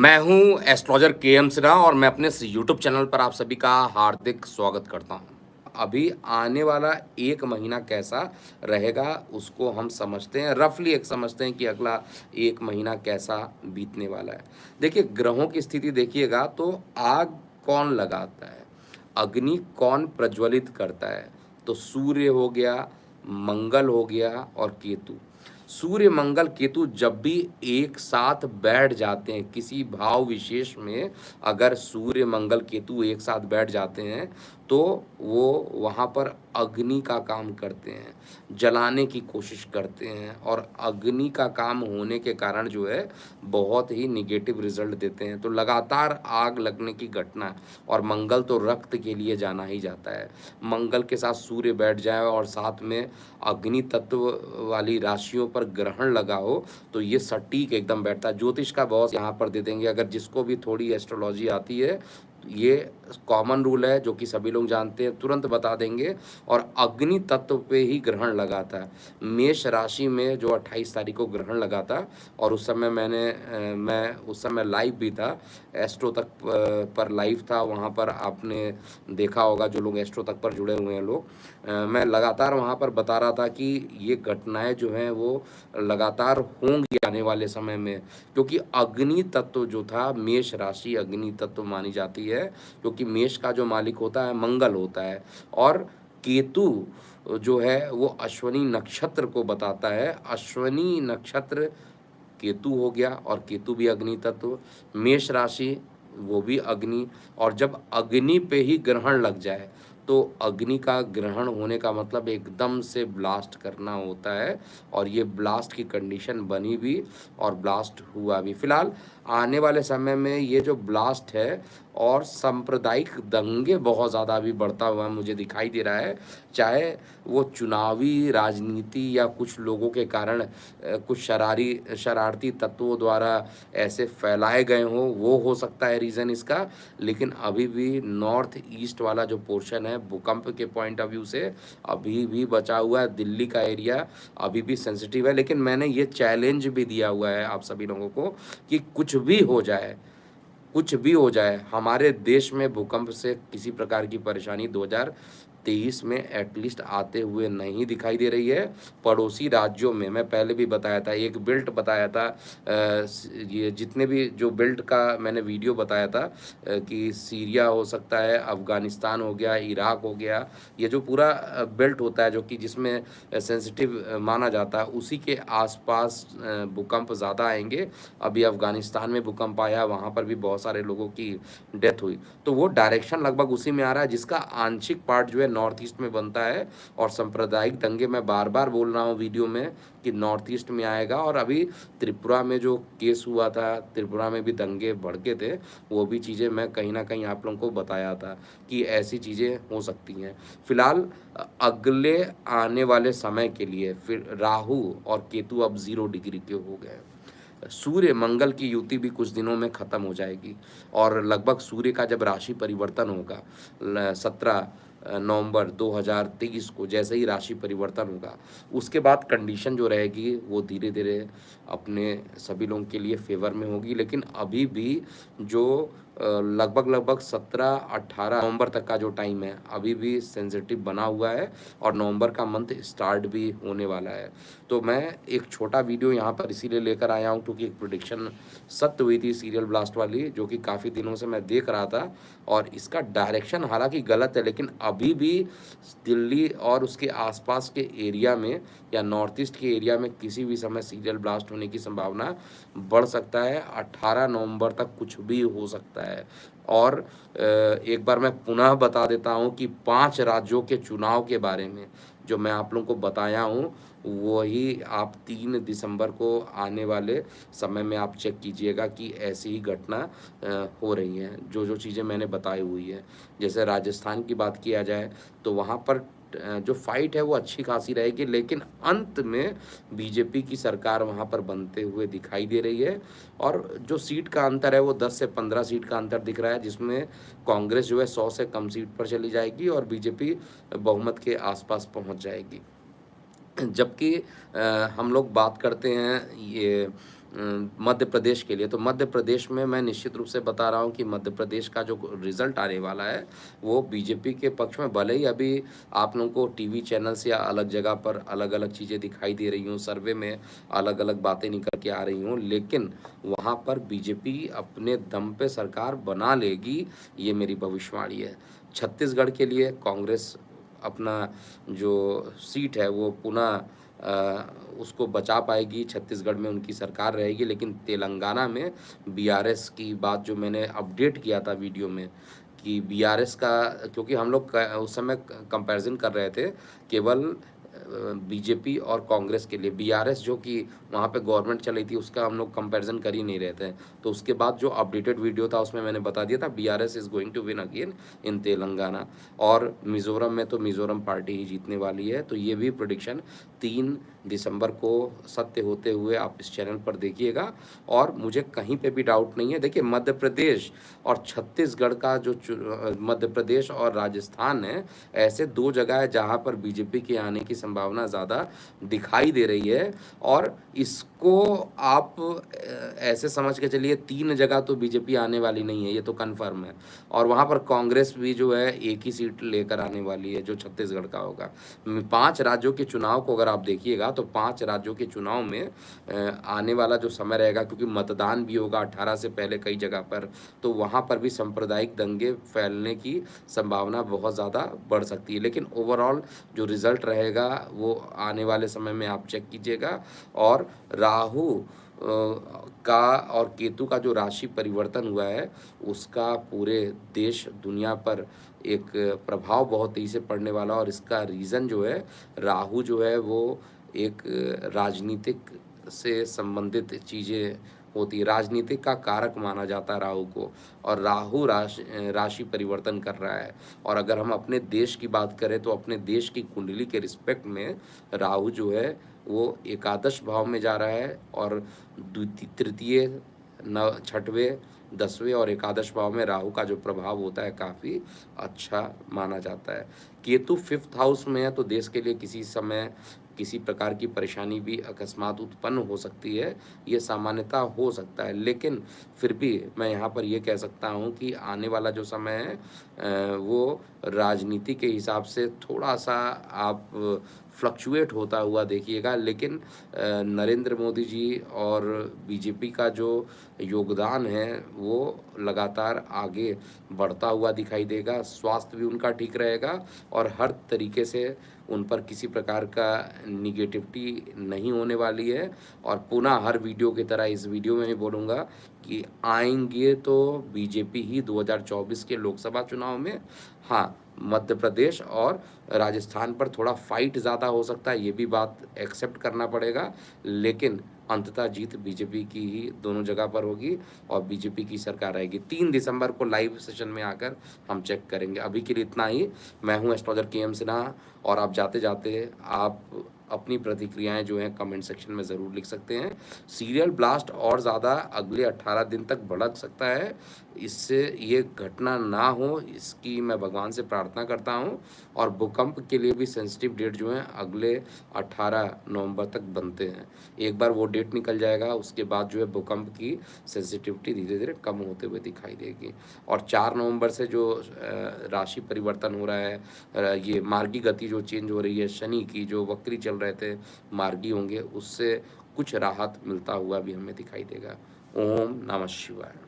मैं हूँ astrologer KM. Sinha और मैं अपने इस यूट्यूब चैनल पर आप सभी का हार्दिक स्वागत करता हूँ। अभी आने वाला 1 महीना कैसा रहेगा उसको हम समझते हैं, रफ़ली एक समझते हैं कि अगला 1 महीना कैसा बीतने वाला है। देखिए ग्रहों की स्थिति देखिएगा तो आग कौन लगाता है? अग्नि कौन प्रज्वलित करता है? तो सूर्य हो गया, मंगल हो गया और केतु। सूर्य मंगल केतु जब भी एक साथ बैठ जाते हैं किसी भाव विशेष में, अगर सूर्य मंगल केतु एक साथ बैठ जाते हैं तो वो वहाँ पर अग्नि का काम करते हैं, जलाने की कोशिश करते हैं और अग्नि का काम होने के कारण जो है बहुत ही निगेटिव रिजल्ट देते हैं। तो लगातार आग लगने की घटना, और मंगल तो रक्त के लिए जाना ही जाता है। मंगल के साथ सूर्य बैठ जाए और साथ में अग्नि तत्व वाली राशियों पर ग्रहण लगा हो तो ये सटीक एकदम बैठता है। ज्योतिष का बॉस यहाँ पर दे देंगे, अगर जिसको भी थोड़ी एस्ट्रोलॉजी आती है ये कॉमन रूल है जो कि सभी लोग जानते हैं, तुरंत बता देंगे। और अग्नि तत्व पे ही ग्रहण लगा था मेष राशि में, जो 28 तारीख को ग्रहण लगा था। और उस समय मैं उस समय लाइव भी था, एस्ट्रो तक पर लाइव था। वहाँ पर आपने देखा होगा जो लोग एस्ट्रो तक पर जुड़े हुए हैं लोग। मैं लगातार वहाँ पर बता रहा था कि ये घटनाएं जो हैं वो लगातार होंगी आने वाले समय में, क्योंकि अग्नि तत्व जो था, मेष राशि अग्नि तत्व मानी जाती है, क्योंकि मेष का जो मालिक होता है मंगल होता है। और केतु जो है वो अश्वनी नक्षत्र को बताता है। अश्वनी नक्षत्र केतु हो गया, और केतु भी अग्नि तत्व, मेष राशि वो भी अग्नि। और जब अग्नि पे ही ग्रहण लग जाए तो अग्नि का ग्रहण होने का मतलब एकदम से ब्लास्ट करना होता है, और ये ब्लास्ट की कंडीशन बनी भी और ब्लास्ट हुआ भी। फिलहाल आने वाले समय में ये जो ब्लास्ट है और सांप्रदायिक दंगे बहुत ज़्यादा अभी बढ़ता हुआ मुझे दिखाई दे रहा है, चाहे वो चुनावी राजनीति या कुछ लोगों के कारण कुछ शरारती तत्वों द्वारा ऐसे फैलाए गए हों, वो हो सकता है रीज़न इसका। लेकिन अभी भी नॉर्थ ईस्ट वाला जो पोर्शन है भूकंप के पॉइंट ऑफ व्यू से अभी भी बचा हुआ है। दिल्ली का एरिया अभी भी सेंसिटिव है, लेकिन मैंने ये चैलेंज भी दिया हुआ है आप सभी लोगों को कि कुछ भी हो जाए, कुछ भी हो जाए, हमारे देश में भूकंप से किसी प्रकार की परेशानी 2023 में एटलीस्ट आते हुए नहीं दिखाई दे रही है। पड़ोसी राज्यों में मैं पहले भी बताया था, एक बेल्ट बताया था, ये जितने भी जो बेल्ट का मैंने वीडियो बताया था, कि सीरिया हो सकता है, अफ़गानिस्तान हो गया, इराक हो गया, ये जो पूरा बेल्ट होता है जो कि जिसमें सेंसिटिव माना जाता है, उसी के आसपास भूकंप ज़्यादा आएंगे। अभी अफ़गानिस्तान में भूकंप आया, वहाँ पर भी बहुत सारे लोगों की डेथ हुई। तो वो डायरेक्शन लगभग उसी में आ रहा है, जिसका आंशिक पार्ट जो है नॉर्थ ईस्ट में बनता है। और सांप्रदायिक दंगे मैं बार-बार बोल रहा हूँ वीडियो में कि नॉर्थ ईस्ट में आएगा। और अभी त्रिपुरा में जो केस हुआ था, त्रिपुरा में भी दंगे भड़के थे, वो भी चीज़ें मैं कहीं न कहीं आप लोगों को बताया था कि ऐसी चीज़ें हो सकती हैं। फिलहाल अगले आने वाले समय के लिए फिर राहु और केतु अब 0 डिग्री के हो गए। सूर्य मंगल की युति भी कुछ दिनों में खत्म हो जाएगी, और लगभग सूर्य का जब राशि परिवर्तन होगा 17 नवंबर 2023 को, जैसे ही राशि परिवर्तन होगा उसके बाद कंडीशन जो रहेगी वो धीरे धीरे अपने सभी लोगों के लिए फेवर में होगी। लेकिन अभी भी जो लगभग 17-18 नवंबर तक का जो टाइम है अभी भी सेंसिटिव बना हुआ है, और नवंबर का मंथ स्टार्ट भी होने वाला है। तो मैं एक छोटा वीडियो यहाँ पर इसीलिए लेकर आया हूँ क्योंकि एक प्रेडिक्शन सत्य हुई थी सीरियल ब्लास्ट वाली, जो कि काफ़ी दिनों से मैं देख रहा था। और इसका डायरेक्शन हालांकि गलत है, लेकिन अभी भी दिल्ली और उसके आसपास के एरिया में या नॉर्थ ईस्ट के एरिया में किसी भी समय सीरियल ब्लास्ट होने की संभावना बढ़ सकता है। 18 नवंबर तक कुछ भी हो सकता है। और एक बार मैं पुनः बता देता हूँ कि 5 राज्यों के चुनाव के बारे में जो मैं आप लोगों को बताया हूँ, वही आप 3 दिसंबर को आने वाले समय में आप चेक कीजिएगा कि ऐसी ही घटना हो रही हैं, जो चीज़ें मैंने बताई हुई हैं। जैसे राजस्थान की बात किया जाए तो वहाँ पर जो फाइट है वो अच्छी खासी रहेगी, लेकिन अंत में बीजेपी की सरकार वहाँ पर बनते हुए दिखाई दे रही है। और जो सीट का अंतर है वो 10 से 15 सीट का अंतर दिख रहा है, जिसमें कांग्रेस जो है 100 से कम सीट पर चली जाएगी और बीजेपी बहुमत के आसपास पहुँच जाएगी। जबकि हम लोग बात करते हैं ये मध्य प्रदेश के लिए। तो मध्य प्रदेश में मैं निश्चित रूप से बता रहा हूँ कि मध्य प्रदेश का जो रिज़ल्ट आने वाला है, वो बीजेपी के पक्ष में, भले ही अभी आप लोगों को टीवी चैनल्स या अलग जगह पर अलग-अलग चीज़ें दिखाई दे रही हों, सर्वे में अलग-अलग बातें निकल के आ रही हों, लेकिन वहाँ पर बीजेपी अपने दम पे सरकार बना लेगी, ये मेरी भविष्यवाणी है। छत्तीसगढ़ के लिए कांग्रेस अपना जो सीट है वो पुनः उसको बचा पाएगी, छत्तीसगढ़ में उनकी सरकार रहेगी, लेकिन तेलंगाना में बीआरएस की बात जो मैंने अपडेट किया था वीडियो में कि बीआरएस का, क्योंकि हम लोग उस समय कंपैरिजन कर रहे थे केवल बीजेपी और कांग्रेस के लिए, बीआरएस जो कि वहाँ पे गवर्नमेंट चल रही थी उसका हम लोग कंपैरिजन कर ही नहीं रहे थे। तो उसके बाद जो अपडेटेड वीडियो था उसमें मैंने बता दिया था BRS is going to win again in Telangana, और मिज़ोरम में तो मिज़ोरम पार्टी ही जीतने वाली है। तो ये भी प्रेडिक्शन 3 दिसंबर को सत्य होते हुए आप इस चैनल पर देखिएगा, और मुझे कहीं पे भी डाउट नहीं है। देखिए, मध्य प्रदेश और छत्तीसगढ़ का जो मध्य प्रदेश और राजस्थान है, ऐसे 2 जगह है जहाँ पर बीजेपी के आने की संभावना ज़्यादा दिखाई दे रही है, और इसको आप ऐसे समझ के चलिए 3 जगह तो बीजेपी आने वाली नहीं है, ये तो कन्फर्म है। और वहाँ पर कांग्रेस भी जो है 1 ही सीट लेकर आने वाली है, जो छत्तीसगढ़ का होगा। 5 राज्यों के चुनाव को अगर आप देखिएगा तो 5 राज्यों के चुनाव में आने वाला जो समय रहेगा, क्योंकि मतदान भी होगा 18 से पहले कई जगह पर, तो वहाँ पर भी सांप्रदायिक दंगे फैलने की संभावना बहुत ज़्यादा बढ़ सकती है। लेकिन ओवरऑल जो रिज़ल्ट रहेगा वो आने वाले समय में आप चेक कीजिएगा। और राहु का और केतु का जो राशि परिवर्तन हुआ है, उसका पूरे देश दुनिया पर एक प्रभाव बहुत तेज़ी से पड़ने वाला, और इसका रीज़न जो है, राहु जो है वो एक राजनीतिक से संबंधित चीज़ें होती है, राजनीतिक का कारक माना जाता है राहु को, और राहु राशि परिवर्तन कर रहा है। और अगर हम अपने देश की बात करें तो अपने देश की कुंडली के रिस्पेक्ट में राहु जो है वो एकादश भाव में जा रहा है, और तृतीय, नव, छठवें, 10वें और एकादश भाव में राहु का जो प्रभाव होता है काफ़ी अच्छा माना जाता है। केतु 5th हाउस में है, तो देश के लिए किसी समय किसी प्रकार की परेशानी भी अकस्मात उत्पन्न हो सकती है, ये सामान्यतः हो सकता है। लेकिन फिर भी मैं यहाँ पर ये कह सकता हूँ कि आने वाला जो समय है वो राजनीति के हिसाब से थोड़ा-सा आप फ्लक्चुएट होता हुआ देखिएगा, लेकिन नरेंद्र मोदी जी और बीजेपी का जो योगदान है वो लगातार आगे बढ़ता हुआ दिखाई देगा। स्वास्थ्य भी उनका ठीक रहेगा, और हर तरीके से उन पर किसी प्रकार का निगेटिविटी नहीं होने वाली है। और पुनः हर वीडियो की तरह इस वीडियो में भी बोलूँगा कि आएँगे तो बीजेपी ही 2024 के लोकसभा चुनाव में। हाँ, मध्य प्रदेश और राजस्थान पर थोड़ा फाइट ज़्यादा हो सकता है, ये भी बात एक्सेप्ट करना पड़ेगा, लेकिन अंततः जीत बीजेपी की ही दोनों जगह पर होगी, और बीजेपी की सरकार आएगी। 3 दिसंबर को लाइव सेशन में आकर हम चेक करेंगे। अभी के लिए इतना ही। मैं हूँ एस्ट्रोलॉजर के.एम. सिन्हा, और आप जाते-जाते आप अपनी प्रतिक्रियाएँ जो हैं कमेंट सेक्शन में ज़रूर लिख सकते हैं। सीरियल ब्लास्ट और ज़्यादा अगले 18 दिन तक भड़क सकता है, इससे ये घटना ना हो, इसकी मैं भगवान से प्रार्थना करता हूँ। और भूकंप के लिए भी सेंसिटिव डेट जो है अगले 18 नवंबर तक बनते हैं। एक बार वो डेट निकल जाएगा, उसके बाद जो है भूकंप की सेंसिटिविटी धीरे-धीरे कम होते हुए दिखाई देगी। और 4 नवंबर से जो राशि परिवर्तन हो रहा है, ये मार्गी गति जो चेंज हो रही है, शनि की जो वक्री चल रहे थे मार्गी होंगे, उससे कुछ राहत मिलता हुआ भी हमें दिखाई देगा। ओम नमः शिवाय।